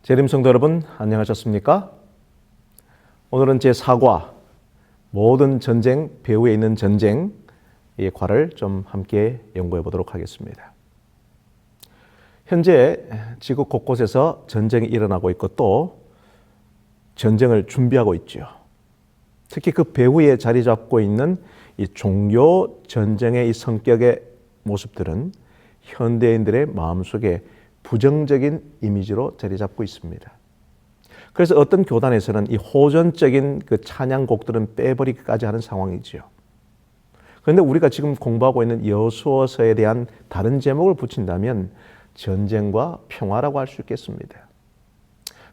재림 성도 여러분, 안녕하셨습니까? 오늘은 제4과 모든 전쟁 배후에 있는 전쟁 이 과를 좀 함께 연구해 보도록 하겠습니다. 현재 지구 곳곳에서 전쟁이 일어나고 있고 또 전쟁을 준비하고 있죠. 특히 그 배후에 자리 잡고 있는 이 종교 전쟁의 이 성격의 모습들은 현대인들의 마음속에 부정적인 이미지로 자리 잡고 있습니다. 그래서 어떤 교단에서는 이 호전적인 그 찬양곡들은 빼버리기까지 하는 상황이지요. 그런데 우리가 지금 공부하고 있는 여호수아서에 대한 다른 제목을 붙인다면 전쟁과 평화라고 할 수 있겠습니다.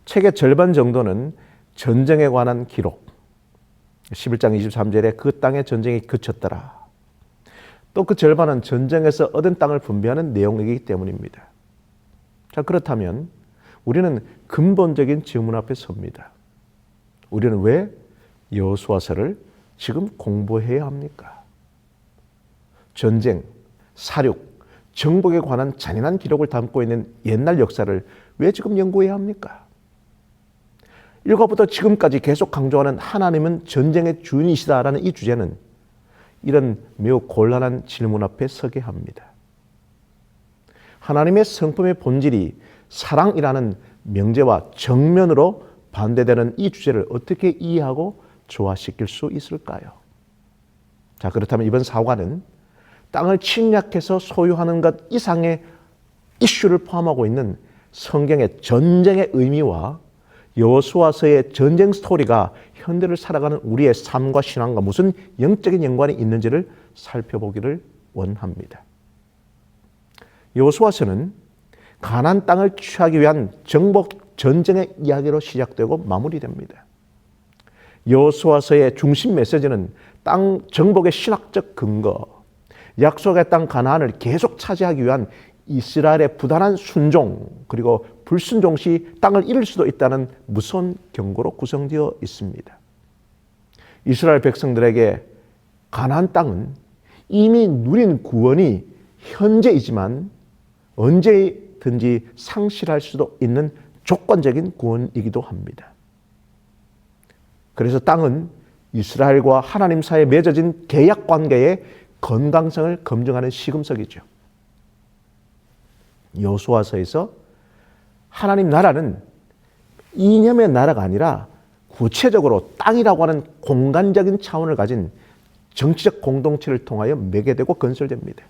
책의 절반 정도는 전쟁에 관한 기록, 11장 23절에 그 땅의 전쟁이 그쳤더라. 또 그 절반은 전쟁에서 얻은 땅을 분배하는 내용이기 때문입니다. 자, 그렇다면 우리는 근본적인 질문 앞에 섭니다. 우리는 왜 여호수아서를 지금 공부해야 합니까? 전쟁, 사륙, 정복에 관한 잔인한 기록을 담고 있는 옛날 역사를 왜 지금 연구해야 합니까? 일과부터 지금까지 계속 강조하는 하나님은 전쟁의 주인이시다라는 이 주제는 이런 매우 곤란한 질문 앞에 서게 합니다. 하나님의 성품의 본질이 사랑이라는 명제와 정면으로 반대되는 이 주제를 어떻게 이해하고 조화시킬 수 있을까요? 자, 그렇다면 이번 사과는 땅을 침략해서 소유하는 것 이상의 이슈를 포함하고 있는 성경의 전쟁의 의미와 여호수아서의 전쟁 스토리가 현대를 살아가는 우리의 삶과 신앙과 무슨 영적인 연관이 있는지를 살펴보기를 원합니다. 여호수아서는 가나안 땅을 취하기 위한 정복 전쟁의 이야기로 시작되고 마무리됩니다. 여호수아서의 중심 메시지는 땅 정복의 신학적 근거, 약속의 땅 가나안을 계속 차지하기 위한 이스라엘의 부단한 순종 그리고 불순종 시 땅을 잃을 수도 있다는 무서운 경고로 구성되어 있습니다. 이스라엘 백성들에게 가나안 땅은 이미 누린 구원이 현재이지만 언제든지 상실할 수도 있는 조건적인 구원이기도 합니다. 그래서 땅은 이스라엘과 하나님 사이에 맺어진 계약 관계의 건강성을 검증하는 시금석이죠. 여호수아서에서 하나님 나라는 이념의 나라가 아니라 구체적으로 땅이라고 하는 공간적인 차원을 가진 정치적 공동체를 통하여 매개되고 건설됩니다.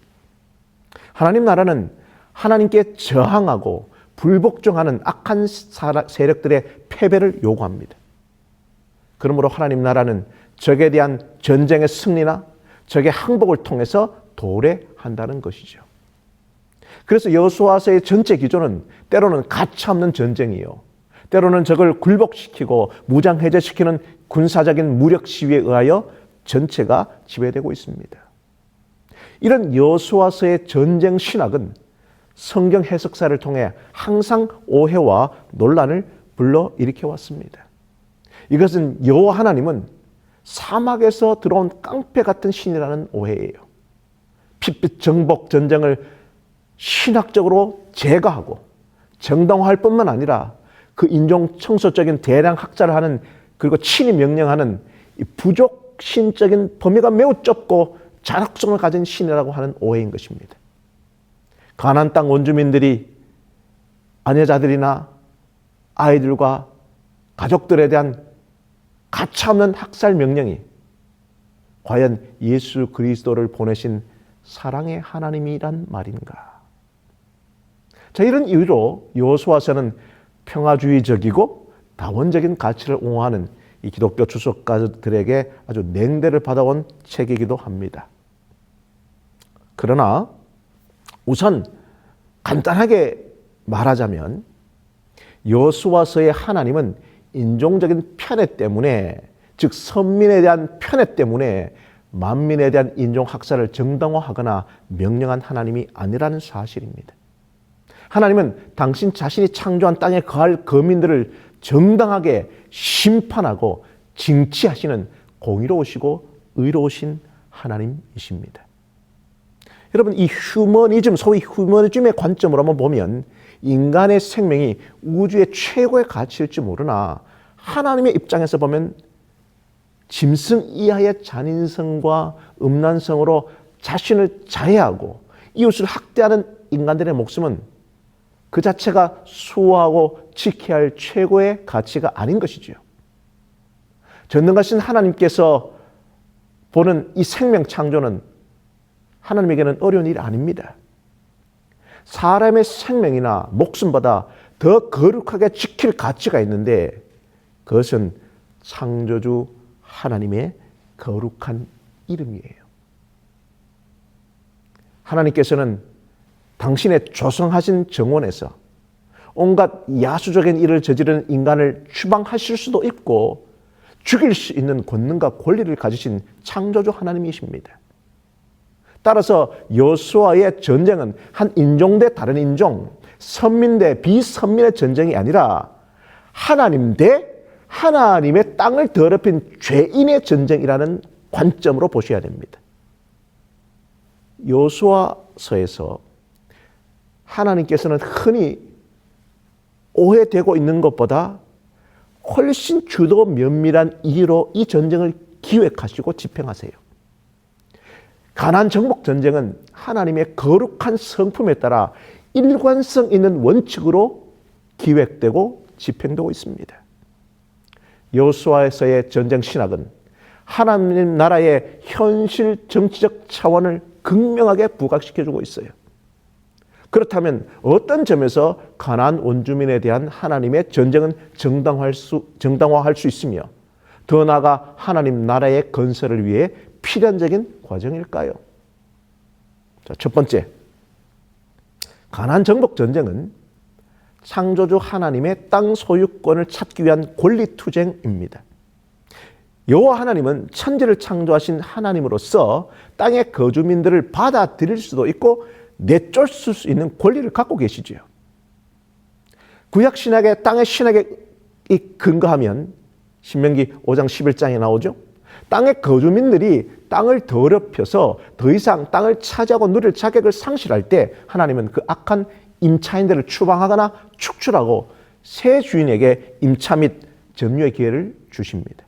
하나님 나라는 하나님께 저항하고 불복종하는 악한 세력들의 패배를 요구합니다. 그러므로 하나님 나라는 적에 대한 전쟁의 승리나 적의 항복을 통해서 도래한다는 것이죠. 그래서 여호수아서의 전체 기조는 때로는 가차없는 전쟁이요, 때로는 적을 굴복시키고 무장해제시키는 군사적인 무력 시위에 의하여 전체가 지배되고 있습니다. 이런 여호수아서의 전쟁 신학은 성경 해석사를 통해 항상 오해와 논란을 불러일으켜 왔습니다. 이것은 여호와 하나님은 사막에서 들어온 깡패 같은 신이라는 오해예요. 핏빛 정복 전쟁을 신학적으로 제거하고 정당화할 뿐만 아니라 그 인종 청소적인 대량 학살을 하는 그리고 친히 명령하는 이 부족 신적인 범위가 매우 좁고 잔혹성을 가진 신이라고 하는 오해인 것입니다. 가나안 땅 원주민들이 아내자들이나 아이들과 가족들에 대한 가차없는 학살 명령이 과연 예수 그리스도를 보내신 사랑의 하나님이란 말인가? 자, 이런 이유로 여호수아서는 평화주의적이고 다원적인 가치를 옹호하는 이 기독교 주석가들에게 아주 냉대를 받아온 책이기도 합니다. 그러나 우선 간단하게 말하자면 여호수아서의 하나님은 인종적인 편애 때문에, 즉 선민에 대한 편애 때문에 만민에 대한 인종 학살을 정당화하거나 명령한 하나님이 아니라는 사실입니다. 하나님은 당신 자신이 창조한 땅에 거할 거민들을 정당하게 심판하고 징치하시는 공의로우시고 의로우신 하나님이십니다. 여러분, 이 휴머니즘, 소위 휴머니즘의 관점으로 한번 보면 인간의 생명이 우주의 최고의 가치일지 모르나 하나님의 입장에서 보면 짐승 이하의 잔인성과 음란성으로 자신을 자해하고 이웃을 학대하는 인간들의 목숨은 그 자체가 수호하고 지켜야 할 최고의 가치가 아닌 것이지요. 전능하신 하나님께서 보는 이 생명 창조는 하나님에게는 어려운 일이 아닙니다. 사람의 생명이나 목숨보다 더 거룩하게 지킬 가치가 있는데 그것은 창조주 하나님의 거룩한 이름이에요. 하나님께서는 당신의 조성하신 정원에서 온갖 야수적인 일을 저지르는 인간을 추방하실 수도 있고 죽일 수 있는 권능과 권리를 가지신 창조주 하나님이십니다. 따라서 여호수아의 전쟁은 한 인종 대 다른 인종, 선민 대 비선민의 전쟁이 아니라 하나님 대 하나님의 땅을 더럽힌 죄인의 전쟁이라는 관점으로 보셔야 됩니다. 여호수아서에서 하나님께서는 흔히 오해되고 있는 것보다 훨씬 주도 면밀한 이유로 이 전쟁을 기획하시고 집행하세요. 가나안 정복 전쟁은 하나님의 거룩한 성품에 따라 일관성 있는 원칙으로 기획되고 집행되고 있습니다. 여호수아에서의 전쟁 신학은 하나님 나라의 현실 정치적 차원을 극명하게 부각시켜주고 있어요. 그렇다면 어떤 점에서 가나안 원주민에 대한 하나님의 전쟁은 정당화할 수 있으며 더 나아가 하나님 나라의 건설을 위해 필연적인 과정일까요? 자, 첫 번째, 가나안 정복 전쟁은 창조주 하나님의 땅 소유권을 찾기 위한 권리투쟁입니다. 여호와 하나님은 천지를 창조하신 하나님으로서 땅의 거주민들을 받아들일 수도 있고 내쫓을 수 있는 권리를 갖고 계시지요. 구약 신약의 땅의 신학에 근거하면 신명기 5장 11장에 나오죠. 땅의 거주민들이 땅을 더럽혀서 더 이상 땅을 차지하고 누릴 자격을 상실할 때 하나님은 그 악한 임차인들을 추방하거나 축출하고 새 주인에게 임차 및 점유의 기회를 주십니다.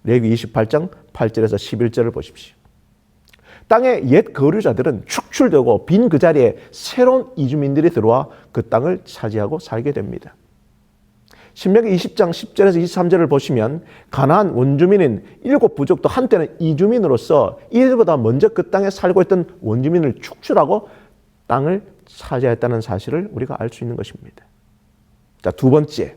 레위 28장 8절에서 11절을 보십시오. 땅의 옛 거류자들은 축출되고 빈 그 자리에 새로운 이주민들이 들어와 그 땅을 차지하고 살게 됩니다. 신명기 20장 10절에서 23절을 보시면 가나안 원주민인 7 부족도 한때는 이주민으로서 이들보다 먼저 그 땅에 살고 있던 원주민을 축출하고 땅을 차지했다는 사실을 우리가 알 수 있는 것입니다. 자, 두 번째,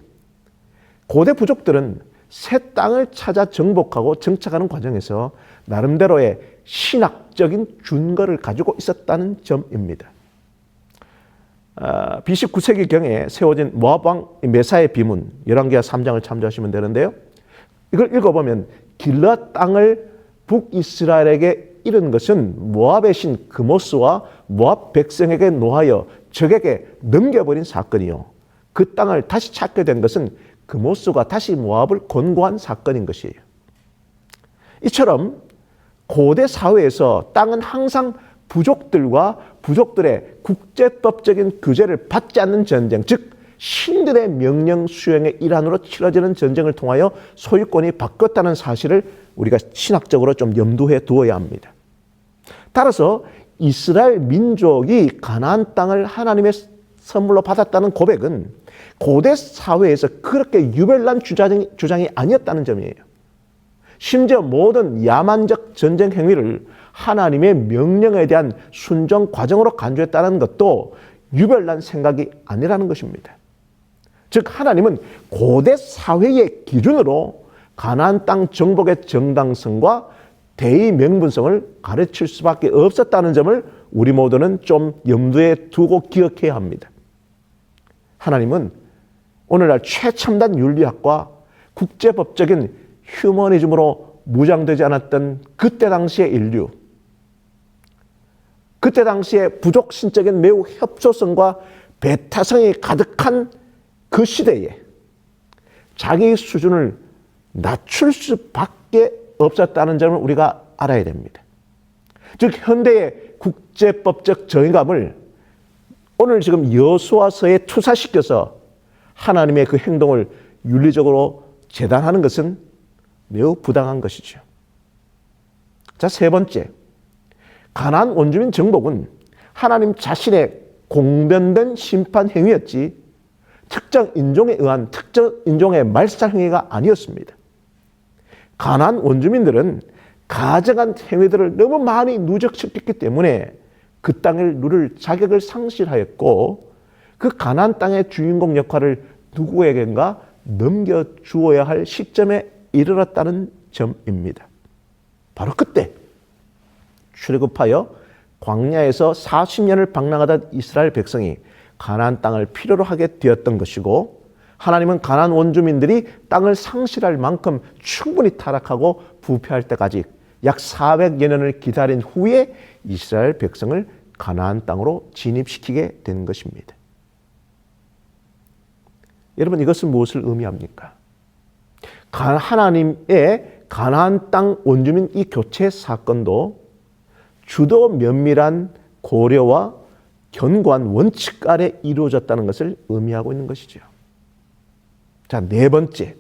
고대 부족들은 새 땅을 찾아 정복하고 정착하는 과정에서 나름대로의 신학적인 준거를 가지고 있었다는 점입니다. BC 9세기경에 세워진 모압 왕 메사의 비문 열왕기하 3장을 참조하시면 되는데요. 이걸 읽어보면 길르앗 땅을 북이스라엘에게 잃은 것은 모압의 신 그모스와 모압 백성에게 노하여 적에게 넘겨버린 사건이요. 그 땅을 다시 찾게 된 것은 그모스가 다시 모압을 권고한 사건인 것이에요. 이처럼 고대 사회에서 땅은 항상 부족들과 부족들의 국제법적인 규제를 받지 않는 전쟁, 즉 신들의 명령 수행의 일환으로 치러지는 전쟁을 통하여 소유권이 바뀌었다는 사실을 우리가 신학적으로 좀 염두에 두어야 합니다. 따라서 이스라엘 민족이 가나안 땅을 하나님의 선물로 받았다는 고백은 고대 사회에서 그렇게 유별난 주장이 아니었다는 점이에요. 심지어 모든 야만적 전쟁 행위를 하나님의 명령에 대한 순종 과정으로 간주했다는 것도 유별난 생각이 아니라는 것입니다. 즉 하나님은 고대 사회의 기준으로 가나안 땅 정복의 정당성과 대의 명분성을 가르칠 수밖에 없었다는 점을 우리 모두는 좀 염두에 두고 기억해야 합니다. 하나님은 오늘날 최첨단 윤리학과 국제법적인 휴머니즘으로 무장되지 않았던 그때 당시의 인류, 그때 당시에 부족 신적인 매우 협소성과 배타성이 가득한 그 시대에 자기 수준을 낮출 수밖에 없었다는 점을 우리가 알아야 됩니다. 즉 현대의 국제법적 정의감을 오늘 지금 여호수아서에 투사시켜서 하나님의 그 행동을 윤리적으로 재단하는 것은 매우 부당한 것이죠. 자, 세 번째, 가나안 원주민 정복은 하나님 자신의 공변된 심판 행위였지 특정 인종에 의한 특정 인종의 말살 행위가 아니었습니다. 가나안 원주민들은 가증한 행위들을 너무 많이 누적시켰기 때문에 그 땅을 누릴 자격을 상실하였고 그 가나안 땅의 주인공 역할을 누구에겐가 넘겨주어야 할 시점에 이르렀다는 점입니다. 바로 그때 출애굽하여 광야에서 40년을 방랑하던 이스라엘 백성이 가나안 땅을 필요로 하게 되었던 것이고 하나님은 가나안 원주민들이 땅을 상실할 만큼 충분히 타락하고 부패할 때까지 약 400여 년을 기다린 후에 이스라엘 백성을 가나안 땅으로 진입시키게 된 것입니다. 여러분, 이것은 무엇을 의미합니까? 하나님의 가나안 땅 원주민 이 교체 사건도 주도 면밀한 고려와 견고한 원칙 아래 이루어졌다는 것을 의미하고 있는 것이죠. 자, 네 번째,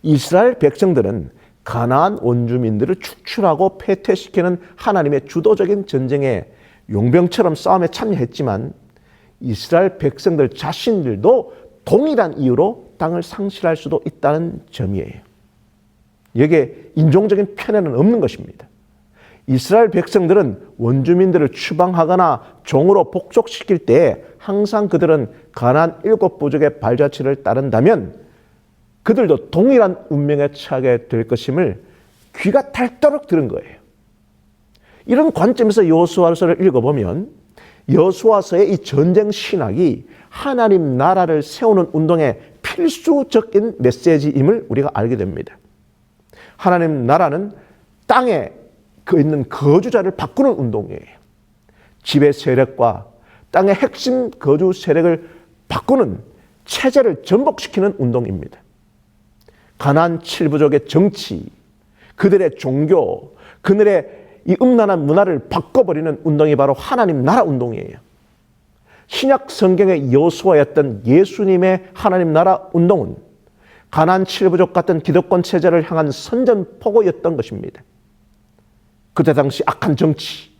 이스라엘 백성들은 가나안 원주민들을 축출하고 패퇴시키는 하나님의 주도적인 전쟁에 용병처럼 싸움에 참여했지만 이스라엘 백성들 자신들도 동일한 이유로 땅을 상실할 수도 있다는 점이에요. 여기에 인종적인 편애는 없는 것입니다. 이스라엘 백성들은 원주민들을 추방하거나 종으로 복속시킬 때 항상 그들은 가나안 7부족의 발자취를 따른다면 그들도 동일한 운명에 처하게 될 것임을 귀가 닳도록 들은 거예요. 이런 관점에서 여호수아서를 읽어보면 여호수아서의 이 전쟁 신학이 하나님 나라를 세우는 운동의 필수적인 메시지임을 우리가 알게 됩니다. 하나님 나라는 땅에 있는 거주자를 바꾸는 운동이에요. 지배 세력과 땅의 핵심 거주 세력을 바꾸는 체제를 전복시키는 운동입니다. 가나안 7부족의 정치, 그들의 종교, 그들의 이 음란한 문화를 바꿔버리는 운동이 바로 하나님 나라 운동이에요. 신약 성경의 여호수아였던 예수님의 하나님 나라 운동은 가나안 7부족 같은 기득권 체제를 향한 선전포고였던 것입니다. 그때 당시 악한 정치,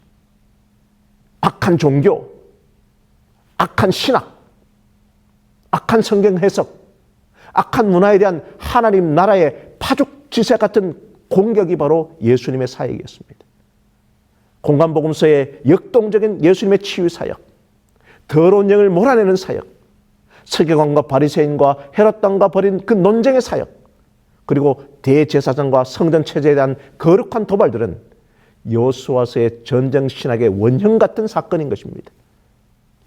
악한 종교, 악한 신학, 악한 성경 해석, 악한 문화에 대한 하나님 나라의 파죽지세 같은 공격이 바로 예수님의 사역이었습니다. 공간복음서의 역동적인 예수님의 치유 사역, 더러운 영을 몰아내는 사역, 서기관과 바리새인과 헤롯 왕과 벌인 그 논쟁의 사역, 그리고 대제사장과 성전 체제에 대한 거룩한 도발들은 여호수아서의 전쟁 신학의 원형 같은 사건인 것입니다.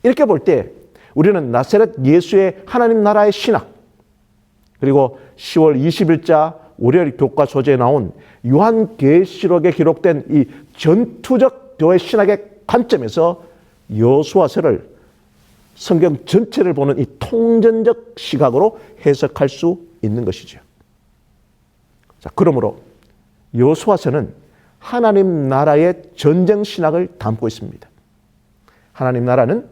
이렇게 볼 때 우리는 나사렛 예수의 하나님 나라의 신학, 그리고 10월 20일자 월요일 교과 소재에 나온 요한계시록에 기록된 이 전투적 교회 신학의 관점에서 여호수아서를 성경 전체를 보는 이 통전적 시각으로 해석할 수 있는 것이죠. 자, 그러므로 여호수아서는 하나님 나라의 전쟁 신학을 담고 있습니다. 하나님 나라는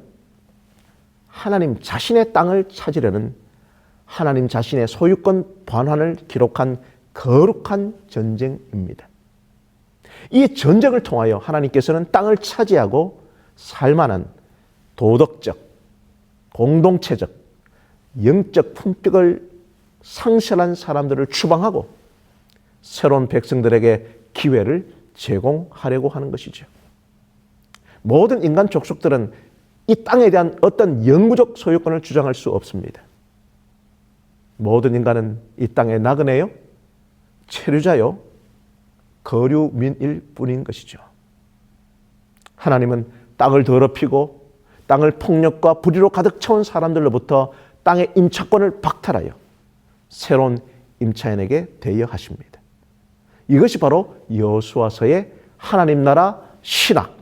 하나님 자신의 땅을 찾으려는 하나님 자신의 소유권 반환을 기록한 거룩한 전쟁입니다. 이 전쟁을 통하여 하나님께서는 땅을 차지하고 살만한 도덕적, 공동체적, 영적 품격을 상실한 사람들을 추방하고 새로운 백성들에게 기회를 제공하려고 하는 것이죠. 모든 인간 족속들은 이 땅에 대한 어떤 영구적 소유권을 주장할 수 없습니다. 모든 인간은 이 땅의 나그네요, 체류자요, 거류민일 뿐인 것이죠. 하나님은 땅을 더럽히고 땅을 폭력과 불의로 가득 채운 사람들로부터 땅의 임차권을 박탈하여 새로운 임차인에게 대여하십니다. 이것이 바로 여호수아서의 하나님 나라 신학,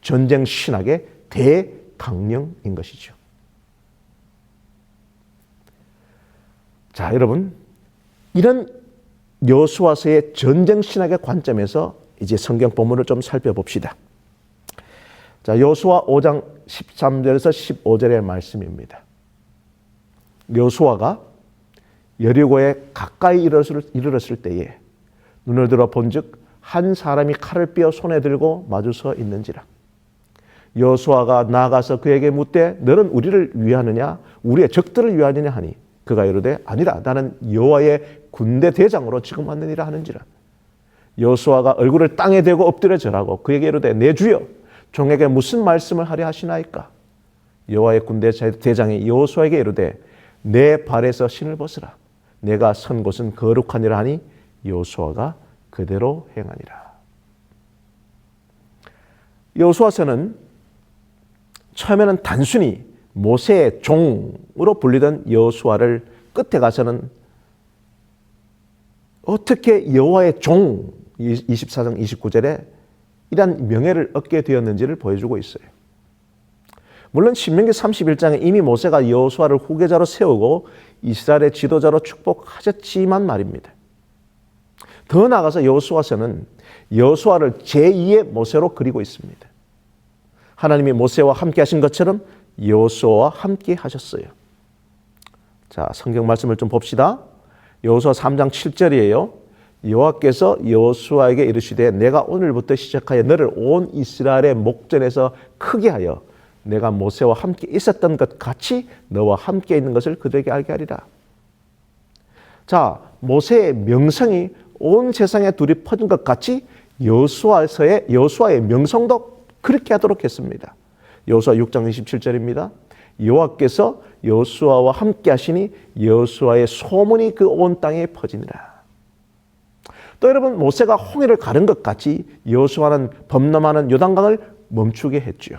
전쟁 신학의 대강령인 것이죠. 자, 여러분, 이런 여호수아서의 전쟁 신학의 관점에서 이제 성경 본문을 좀 살펴봅시다. 자, 여호수아 5장 13절에서 15절의 말씀입니다. 여호수아가 여리고에 가까이 이르렀을 때에 눈을 들어 본즉 한 사람이 칼을 삐어 손에 들고 마주서 있는지라. 여호수아가 나아가서 그에게 묻되 너는 우리를 위하느냐 우리의 적들을 위하느냐 하니 그가 이르되 아니라 나는 여호와의 군대 대장으로 지금 왔느니라 하는지라. 여호수아가 얼굴을 땅에 대고 엎드려 절하고 그에게 이르되 내 주여 종에게 무슨 말씀을 하려 하시나이까. 여호와의 군대 대장이 여호수아에게 이르되 내 발에서 신을 벗으라. 내가 선 곳은 거룩하니라 하니 여호수아가 그대로 행하니라. 여호수아서는 처음에는 단순히 모세의 종으로 불리던 여호수아를 끝에 가서는 어떻게 여호와의 종 24장 29절에 이런 명예를 얻게 되었는지를 보여주고 있어요. 물론 신명기 31장에 이미 모세가 여호수아를 후계자로 세우고 이스라엘의 지도자로 축복하셨지만 말입니다. 더 나아가서 여호수아서는 여호수아를 제2의 모세로 그리고 있습니다. 하나님이 모세와 함께 하신 것처럼 여호수아와 함께 하셨어요. 자, 성경 말씀을 좀 봅시다. 여호수아 3장 7절이에요. 여호와께서 여호수아에게 이르시되 내가 오늘부터 시작하여 너를 온 이스라엘의 목전에서 크게 하여 내가 모세와 함께 있었던 것 같이 너와 함께 있는 것을 그들에게 알게 하리라. 자, 모세의 명성이 온 세상에 둘이 퍼진 것 같이 여호수아의 명성도 그렇게 하도록 했습니다. 여호수아 6장 27절입니다. 여호와께서 여호수아와 함께 하시니 여호수아의 소문이 그 온 땅에 퍼지니라. 또 여러분, 모세가 홍해를 가른 것 같이 여호수아는 범람하는 요단강을 멈추게 했죠.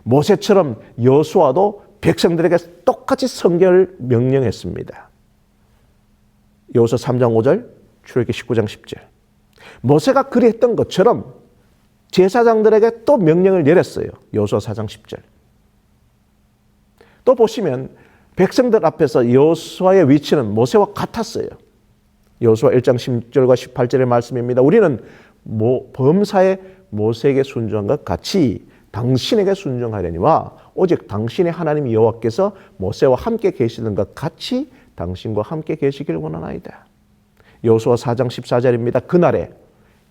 모세처럼 여호수아도 백성들에게 똑같이 성결을 명령했습니다. 여호수아 3장 5절, 출애굽기 19장 10절. 모세가 그리했던 것처럼 제사장들에게 또 명령을 내렸어요. 여호수아 4장 10절. 또 보시면 백성들 앞에서 여호수아의 위치는 모세와 같았어요. 여호수아 1장 10절과 18절의 말씀입니다. 우리는 범사에 모세에게 순종한 것 같이 당신에게 순종하려니와 오직 당신의 하나님 여호와께서 모세와 함께 계시는 것 같이 당신과 함께 계시길 원하나이다. 여호수아 4장 14절입니다. 그날에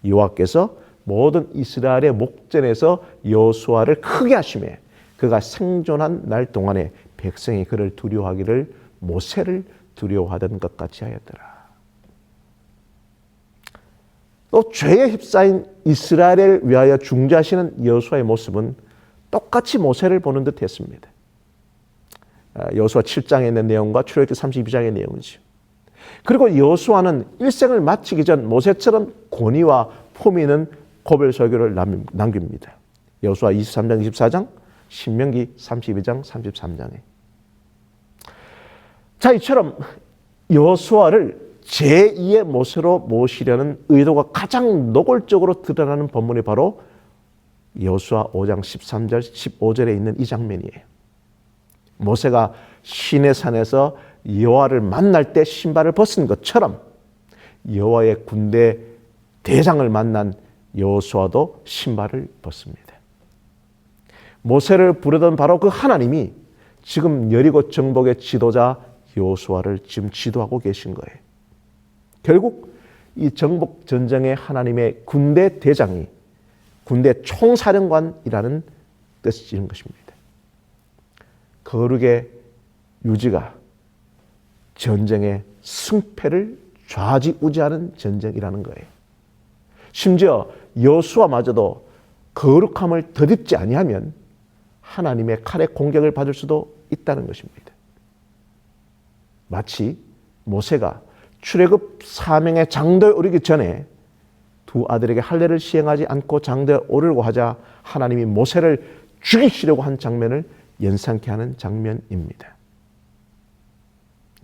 여호와께서 모든 이스라엘의 목전에서 여호수아를 크게 하시매 그가 생존한 날 동안에 백성이 그를 두려워하기를 모세를 두려워하던 것 같이 하였더라. 또 죄에 휩싸인 이스라엘을 위하여 중재하시는 여호수아의 모습은 똑같이 모세를 보는 듯 했습니다. 여호수아 7장에 있는 내용과 출애굽기 32장의 내용이죠. 그리고 여호수아는 일생을 마치기 전 모세처럼 권위와 폼 있는 고별설교를 남깁니다. 여호수아 23장 24장, 신명기 32장 33장에. 자, 이처럼 여호수아를 제2의 모세로 모시려는 의도가 가장 노골적으로 드러나는 본문이 바로 여호수아 5장 13절 15절에 있는 이 장면이에요. 모세가 시내산에서 여호와를 만날 때 신발을 벗은 것처럼 여호와의 군대 대장을 만난 여호수아도 신발을 벗습니다. 모세를 부르던 바로 그 하나님이 지금 여리고 정복의 지도자 여호수아를 지금 지도하고 계신 거예요. 결국 이 정복 전쟁의 하나님의 군대 대장이 군대 총사령관이라는 뜻이 있는 것입니다. 거룩의 유지가 전쟁의 승패를 좌지우지하는 전쟁이라는 거예요. 심지어 여호수아마저도 거룩함을 덧입지 아니하면 하나님의 칼의 공격을 받을 수도 있다는 것입니다. 마치 모세가 출애굽 사명의 장도에 오르기 전에 두 아들에게 할례를 시행하지 않고 장도에 오르려고 하자 하나님이 모세를 죽이시려고 한 장면을 연상케 하는 장면입니다.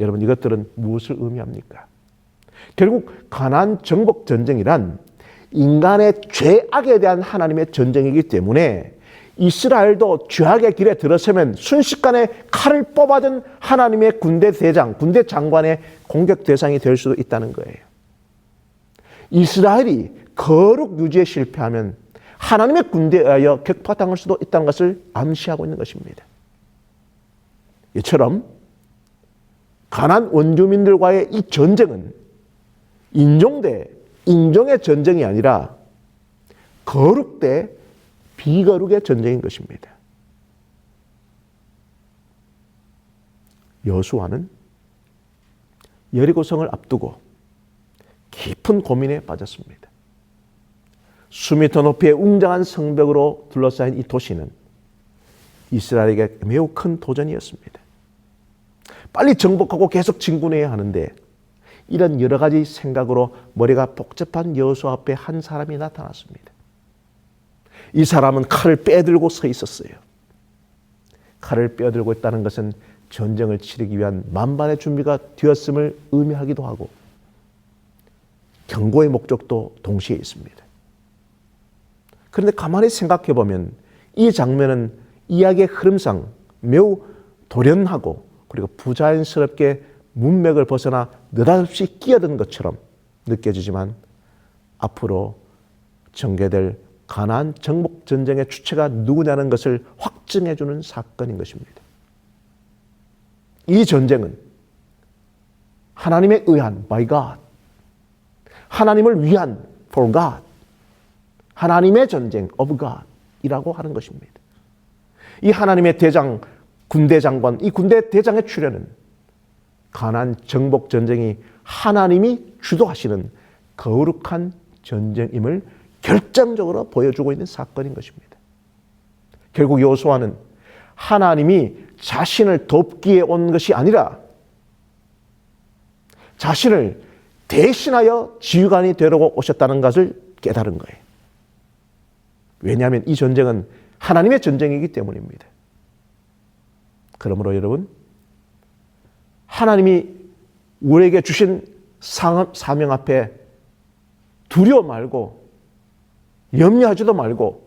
여러분, 이것들은 무엇을 의미합니까? 결국 가나안 정복 전쟁이란 인간의 죄악에 대한 하나님의 전쟁이기 때문에 이스라엘도 죄악의 길에 들어서면 순식간에 칼을 뽑아든 하나님의 군대 대장, 군대 장관의 공격 대상이 될 수도 있다는 거예요. 이스라엘이 거룩 유지에 실패하면 하나님의 군대에 의하여 격파당할 수도 있다는 것을 암시하고 있는 것입니다. 이처럼 가나안 원주민들과의 이 전쟁은 인종 대 인종의 전쟁이 아니라 거룩 대 비거룩의 전쟁인 것입니다. 여호수아는 여리고성을 앞두고 깊은 고민에 빠졌습니다. 수미터 높이의 웅장한 성벽으로 둘러싸인 이 도시는 이스라엘에게 매우 큰 도전이었습니다. 빨리 정복하고 계속 진군해야 하는데 이런 여러 가지 생각으로 머리가 복잡한 여호수아 앞에 한 사람이 나타났습니다. 이 사람은 칼을 빼들고 서 있었어요. 칼을 빼들고 있다는 것은 전쟁을 치르기 위한 만반의 준비가 되었음을 의미하기도 하고 경고의 목적도 동시에 있습니다. 그런데 가만히 생각해 보면 이 장면은 이야기의 흐름상 매우 돌연하고 그리고 부자연스럽게 문맥을 벗어나 느닷없이 끼어든 것처럼 느껴지지만 앞으로 전개될 가나안 정복 전쟁의 주체가 누구냐는 것을 확증해 주는 사건인 것입니다. 이 전쟁은 하나님에 의한 by God, 하나님을 위한 for God, 하나님의 전쟁 of God 이라고 하는 것입니다. 이 하나님의 대장, 군대 장관, 이 군대 대장의 출현은 가나안 정복 전쟁이 하나님이 주도하시는 거룩한 전쟁임을 결정적으로 보여주고 있는 사건인 것입니다. 결국 여호수아는 하나님이 자신을 돕기에 온 것이 아니라 자신을 대신하여 지휘관이 되려고 오셨다는 것을 깨달은 거예요. 왜냐하면 이 전쟁은 하나님의 전쟁이기 때문입니다. 그러므로 여러분, 하나님이 우리에게 주신 사명 앞에 두려워 말고 염려하지도 말고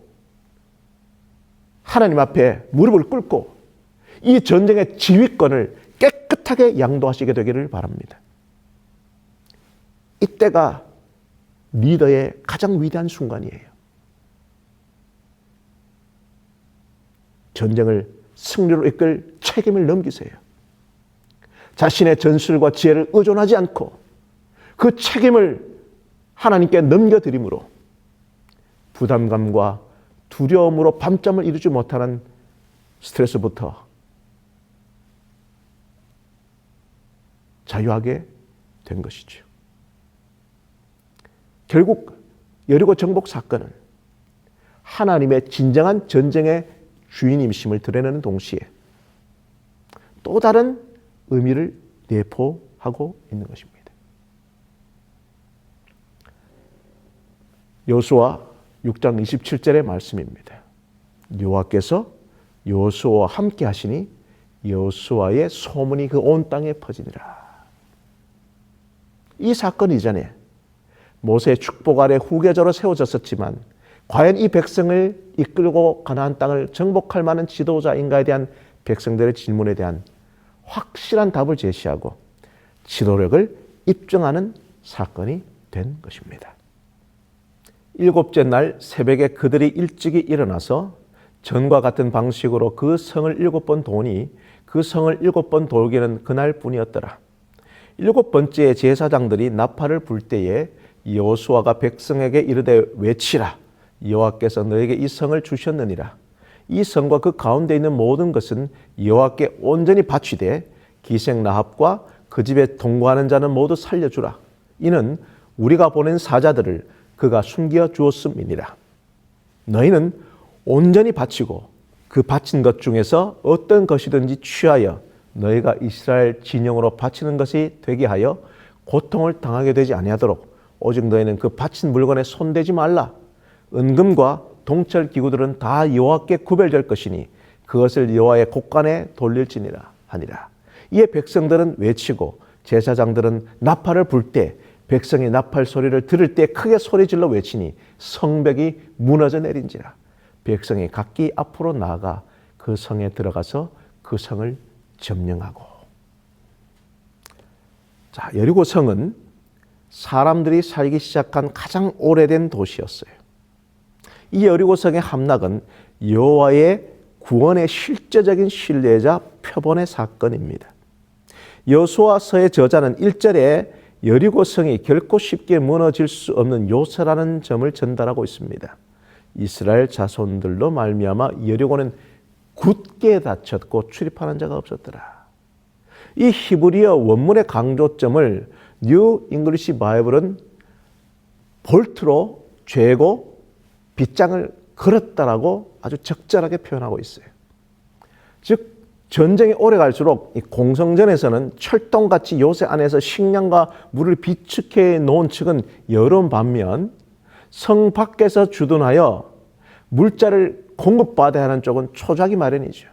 하나님 앞에 무릎을 꿇고 이 전쟁의 지휘권을 깨끗하게 양도하시게 되기를 바랍니다. 이때가 리더의 가장 위대한 순간이에요. 전쟁을 승리로 이끌 책임을 넘기세요. 자신의 전술과 지혜를 의존하지 않고 그 책임을 하나님께 넘겨드림으로 부담감과 두려움으로 밤잠을 이루지 못하는 스트레스부터 자유하게 된 것이죠. 결국 여리고 정복 사건은 하나님의 진정한 전쟁의 주인임심을 드러내는 동시에 또 다른 의미를 내포하고 있는 것입니다. 여호수아 6장 27절의 말씀입니다. 여호와께서 여호수아와 함께 하시니 여호수아의 소문이 그 온 땅에 퍼지니라. 이 사건 이전에 모세의 축복 아래 후계자로 세워졌었지만 과연 이 백성을 이끌고 가나안 땅을 정복할 만한 지도자인가에 대한 백성들의 질문에 대한 확실한 답을 제시하고 지도력을 입증하는 사건이 된 것입니다. 일곱째 날 새벽에 그들이 일찍이 일어나서 전과 같은 방식으로 그 성을 7번 도니 그 성을 7번 돌기는 그날뿐이었더라. 7번째 제사장들이 나팔을 불 때에 여호수아가 백성에게 이르되 외치라. 여호와께서 너에게 이 성을 주셨느니라. 이 성과 그 가운데 있는 모든 것은 여호와께 온전히 바치되 기생 라합과 그 집에 동거하는 자는 모두 살려주라. 이는 우리가 보낸 사자들을 그가 숨겨 주었음이니라. 너희는 온전히 바치고 그 바친 것 중에서 어떤 것이든지 취하여 너희가 이스라엘 진영으로 바치는 것이 되게 하여 고통을 당하게 되지 아니하도록 오직 너희는 그 바친 물건에 손대지 말라. 은금과 동철 기구들은 다 여호와께 구별될 것이니 그것을 여호와의 곳간에 돌릴지니라 하니라. 이에 백성들은 외치고 제사장들은 나팔을 불 때 백성이 나팔 소리를 들을 때 크게 소리질러 외치니 성벽이 무너져 내린지라. 백성이 각기 앞으로 나아가 그 성에 들어가서 그 성을 점령하고. 자, 여리고 성은 사람들이 살기 시작한 가장 오래된 도시였어요. 이 여리고성의 함락은 여호와의 구원의 실제적인 신뢰자 표본의 사건입니다. 여호수아서의 저자는 1절에 여리고성이 결코 쉽게 무너질 수 없는 요새라는 점을 전달하고 있습니다. 이스라엘 자손들로 말미암아 여리고는 굳게 닫혔고 출입하는 자가 없었더라. 이 히브리어 원문의 강조점을 뉴 잉글리시 바이블은 볼트로 죄고 빗장을 걸었다라고 아주 적절하게 표현하고 있어요. 즉 전쟁이 오래 갈수록 이 공성전에서는 철동같이 요새 안에서 식량과 물을 비축해 놓은 측은 여론 반면 성 밖에서 주둔하여 물자를 공급받아야 하는 쪽은 초작이 마련이죠.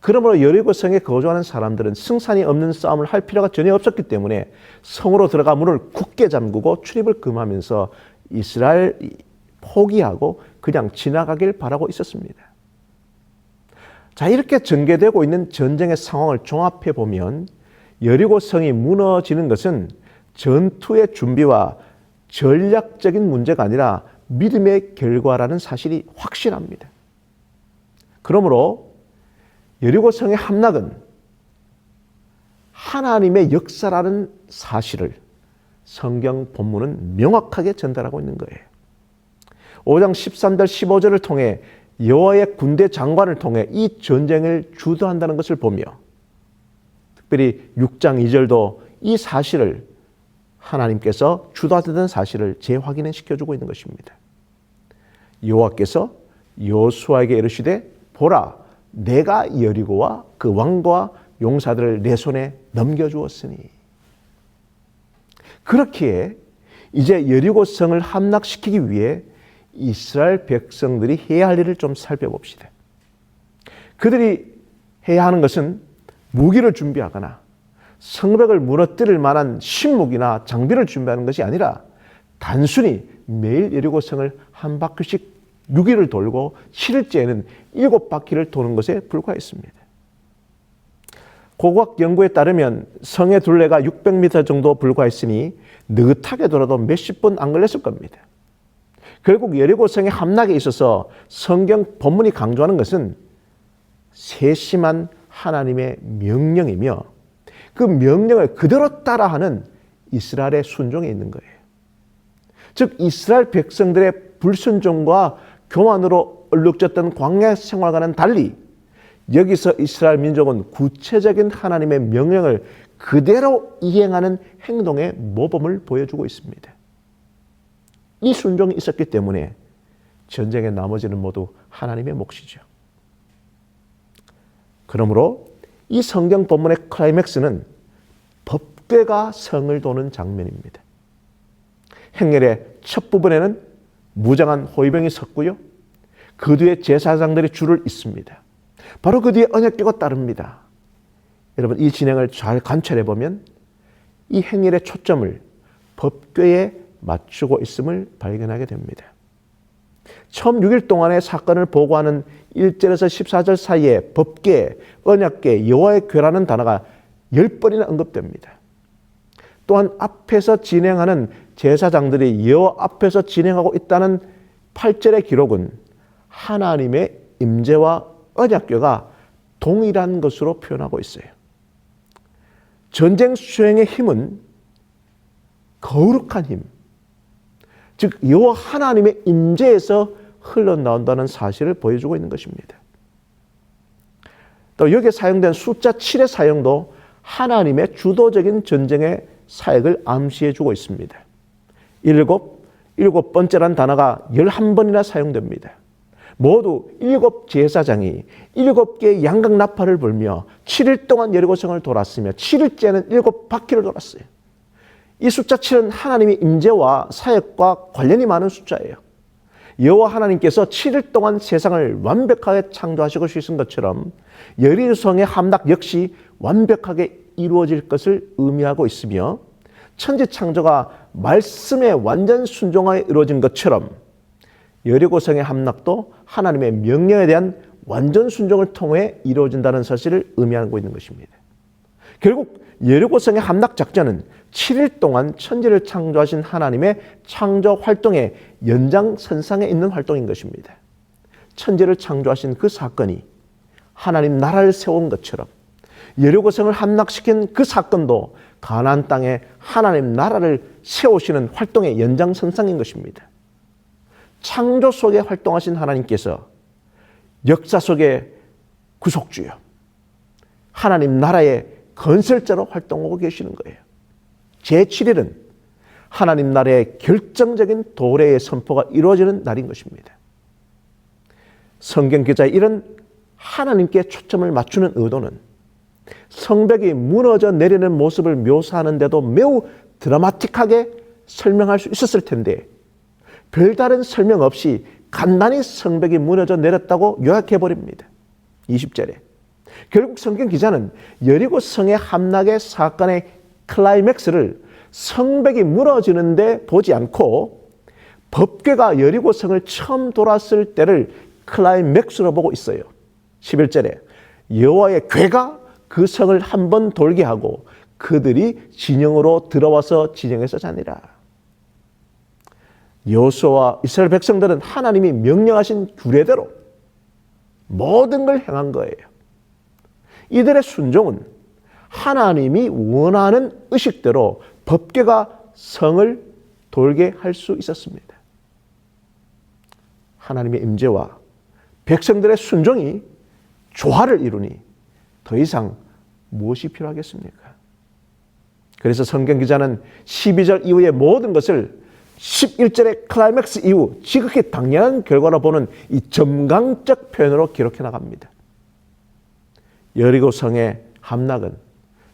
그러므로 여리고성에 거주하는 사람들은 승산이 없는 싸움을 할 필요가 전혀 없었기 때문에 성으로 들어가 문을 굳게 잠그고 출입을 금하면서 이스라엘 포기하고 그냥 지나가길 바라고 있었습니다. 자, 이렇게 전개되고 있는 전쟁의 상황을 종합해 보면 여리고성이 무너지는 것은 전투의 준비와 전략적인 문제가 아니라 믿음의 결과라는 사실이 확실합니다. 그러므로 여리고성의 함락은 하나님의 역사라는 사실을 성경 본문은 명확하게 전달하고 있는 거예요. 5장 13절 15절을 통해 여호와의 군대 장관을 통해 이 전쟁을 주도한다는 것을 보며 특별히 6장 2절도 이 사실을 하나님께서 주도하던 사실을 재확인해 시켜주고 있는 것입니다. 여호와께서 여호수아에게 이르시되 보라 내가 여리고와 그 왕과 용사들을 내 손에 넘겨주었으니 그렇기에 이제 여리고성을 함락시키기 위해 이스라엘 백성들이 해야 할 일을 좀 살펴봅시다. 그들이 해야 하는 것은 무기를 준비하거나 성벽을 무너뜨릴 만한 신무기나 장비를 준비하는 것이 아니라 단순히 매일 여리고성을 한 바퀴씩 6일을 돌고 7일째에는 7바퀴를 도는 것에 불과했습니다. 고고학 연구에 따르면 성의 둘레가 600m 정도 불과했으니 느긋하게 돌아도 몇십 분 안 걸렸을 겁니다. 결국 여리고성의 함락에 있어서 성경 본문이 강조하는 것은 세심한 하나님의 명령이며 그 명령을 그대로 따라하는 이스라엘의 순종에 있는 거예요. 즉 이스라엘 백성들의 불순종과 교만으로 얼룩졌던 광야 생활과는 달리 여기서 이스라엘 민족은 구체적인 하나님의 명령을 그대로 이행하는 행동의 모범을 보여주고 있습니다. 이 순종이 있었기 때문에 전쟁의 나머지는 모두 하나님의 몫이죠. 그러므로 이 성경 본문의 클라이맥스는 법궤가 성을 도는 장면입니다. 행렬의 첫 부분에는 무장한 호위병이 섰고요. 그 뒤에 제사장들이 줄을 잇습니다. 바로 그 뒤에 언약궤가 따릅니다. 여러분 이 진행을 잘 관찰해 보면 이 행렬의 초점을 법궤에 맞추고 있음을 발견하게 됩니다. 처음 6일 동안의 사건을 보고하는 1절에서 14절 사이에 법궤, 언약궤, 여호와의 궤라는 단어가 10번이나 언급됩니다. 또한 앞에서 진행하는 제사장들이 여호와 앞에서 진행하고 있다는 8절의 기록은 하나님의 임재와 언약궤가 동일한 것으로 표현하고 있어요. 전쟁 수행의 힘은 거룩한 힘, 즉 여호와 하나님의 임재에서 흘러나온다는 사실을 보여주고 있는 것입니다. 또 여기에 사용된 숫자 7의 사용도 하나님의 주도적인 전쟁의 사역을 암시해주고 있습니다. 일곱 번째란 단어가 11번이나 사용됩니다. 모두 7 제사장이 7개의 양각 나팔을 불며 7일 동안 여리고성을 돌았으며 7일째는 7바퀴를 돌았어요. 이 숫자 7은 하나님의 임재와 사역과 관련이 많은 숫자예요. 여호와 하나님께서 7일 동안 세상을 완벽하게 창조하시고 쉬신 것처럼 여리고성의 함락 역시 완벽하게 이루어질 것을 의미하고 있으며 천지 창조가 말씀에 완전 순종하여 이루어진 것처럼 여리고성의 함락도 하나님의 명령에 대한 완전 순종을 통해 이루어진다는 사실을 의미하고 있는 것입니다. 결국 여리고성의 함락 작전은 7일 동안 천지를 창조하신 하나님의 창조 활동의 연장선상에 있는 활동인 것입니다. 천지를 창조하신 그 사건이 하나님 나라를 세운 것처럼 여리고성을 함락시킨 그 사건도 가나안 땅에 하나님 나라를 세우시는 활동의 연장선상인 것입니다. 창조 속에 활동하신 하나님께서 역사 속의 구속주요, 하나님 나라의 건설자로 활동하고 계시는 거예요. 제7일은 하나님 나라의 결정적인 도래의 선포가 이루어지는 날인 것입니다. 성경 기자의 이런 하나님께 초점을 맞추는 의도는 성벽이 무너져 내리는 모습을 묘사하는데도 매우 드라마틱하게 설명할 수 있었을 텐데 별다른 설명 없이 간단히 성벽이 무너져 내렸다고 요약해버립니다. 20절에 결국 성경 기자는 여리고 성의 함락의 사건의 클라이맥스를 성벽이 무너지는데 보지 않고 법궤가 여리고 성을 처음 돌았을 때를 클라이맥스로 보고 있어요. 11절에 여호와의 궤가 그 성을 한 번 돌게 하고 그들이 진영으로 들어와서 진영에서 자니라. 여호수아와 이스라엘 백성들은 하나님이 명령하신 규례대로 모든 걸 행한 거예요. 이들의 순종은 하나님이 원하는 의식대로 법궤가 성을 돌게 할 수 있었습니다. 하나님의 임재와 백성들의 순종이 조화를 이루니 더 이상 무엇이 필요하겠습니까? 그래서 성경 기자는 12절 이후의 모든 것을 11절의 클라이맥스 이후 지극히 당연한 결과로 보는 이 점강적 표현으로 기록해 나갑니다. 여리고 성의 함락은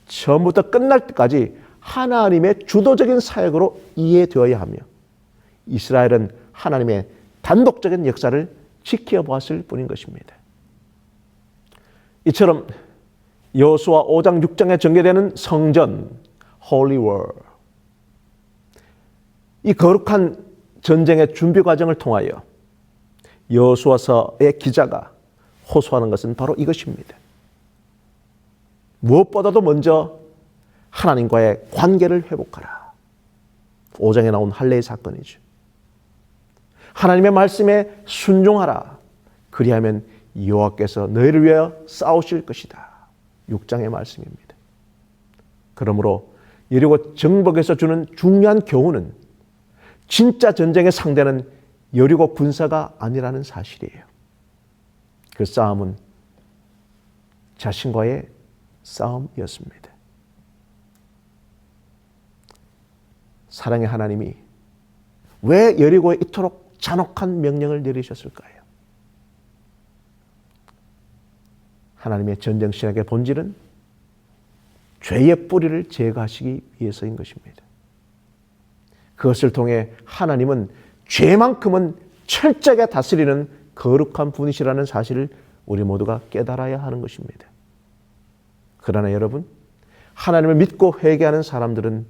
처음부터 끝날 때까지 하나님의 주도적인 사역으로 이해되어야 하며 이스라엘은 하나님의 단독적인 역사를 지켜보았을 뿐인 것입니다. 이처럼 여호수아 5장 6장에 전개되는 성전 Holy War, 이 거룩한 전쟁의 준비 과정을 통하여 여호수아서의 기자가 호소하는 것은 바로 이것입니다. 무엇보다도 먼저 하나님과의 관계를 회복하라. 5장에 나온 할례의 사건이죠. 하나님의 말씀에 순종하라. 그리하면 여호와께서 너희를 위하여 싸우실 것이다. 6장의 말씀입니다. 그러므로 여리고 정복에서 주는 중요한 교훈은 진짜 전쟁의 상대는 여리고 군사가 아니라는 사실이에요. 그 싸움은 자신과의 싸움이었습니다. 사랑의 하나님이 왜 여리고에 이토록 잔혹한 명령을 내리셨을까요? 하나님의 전쟁 신학의 본질은 죄의 뿌리를 제거하시기 위해서인 것입니다. 그것을 통해 하나님은 죄만큼은 철저하게 다스리는 거룩한 분이시라는 사실을 우리 모두가 깨달아야 하는 것입니다. 그러나 여러분, 하나님을 믿고 회개하는 사람들은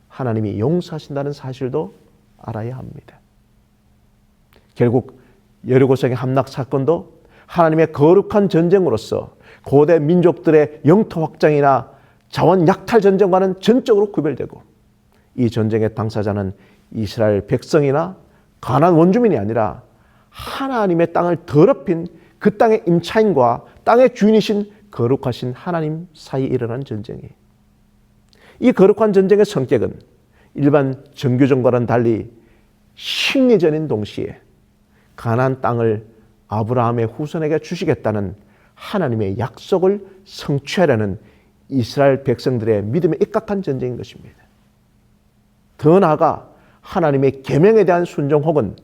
하나님이 용서하신다는 사실도 알아야 합니다. 결국 여리고성의 함락 사건도 하나님의 거룩한 전쟁으로서 고대 민족들의 영토 확장이나 자원 약탈 전쟁과는 전적으로 구별되고 이 전쟁의 당사자는 이스라엘 백성이나 가나안 원주민이 아니라 하나님의 땅을 더럽힌 그 땅의 임차인과 땅의 주인이신 거룩하신 하나님 사이에 일어난 전쟁이에요. 이 거룩한 전쟁의 성격은 일반 정규전과는 달리 심리전인 동시에 가나안 땅을 아브라함의 후손에게 주시겠다는 하나님의 약속을 성취하려는 이스라엘 백성들의 믿음에 입각한 전쟁인 것입니다. 더 나아가 하나님의 계명에 대한 순종 혹은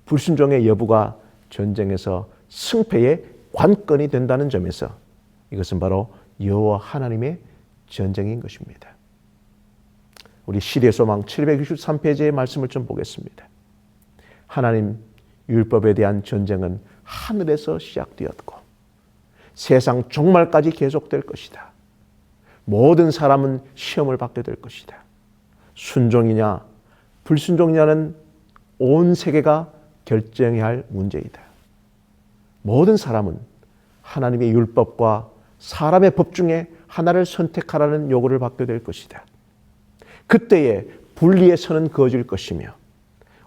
불순종의 여부가 전쟁에서 승패의 관건이 된다는 점에서 이것은 바로 여호와 하나님의 전쟁인 것입니다. 우리 시대의 소망 763페이지의 말씀을 좀 보겠습니다. 하나님 율법에 대한 전쟁은 하늘에서 시작되었고 세상 종말까지 계속될 것이다. 모든 사람은 시험을 받게 될 것이다. 순종이냐 불순종이냐는 온 세계가 결정해야 할 문제이다. 모든 사람은 하나님의 율법과 사람의 법 중에 하나를 선택하라는 요구를 받게 될 것이다. 그때에 분리의 선은 그어질 것이며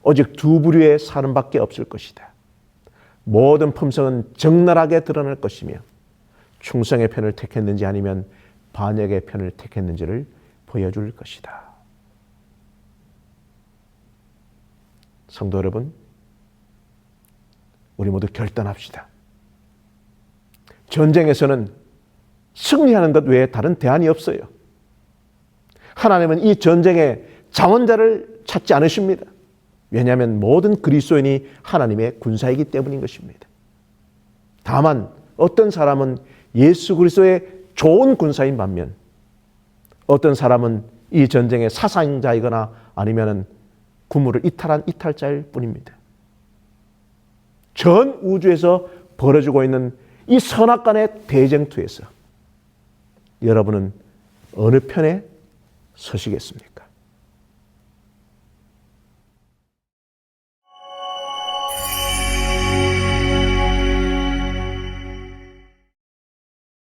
오직 두 부류의 사람밖에 없을 것이다. 모든 품성은 적나라하게 드러날 것이며 충성의 편을 택했는지 아니면 반역의 편을 택했는지를 보여줄 것이다. 성도 여러분, 우리 모두 결단합시다. 전쟁에서는 승리하는 것 외에 다른 대안이 없어요. 하나님은 이 전쟁의 자원자를 찾지 않으십니다. 왜냐하면 모든 그리스도인이 하나님의 군사이기 때문인 것입니다. 다만 어떤 사람은 예수 그리스도의 좋은 군사인 반면 어떤 사람은 이 전쟁의 사상자이거나 아니면 군무를 이탈한 이탈자일 뿐입니다. 전 우주에서 벌어지고 있는 이 선악간의 대쟁투에서 여러분은 어느 편에 서시겠습니까?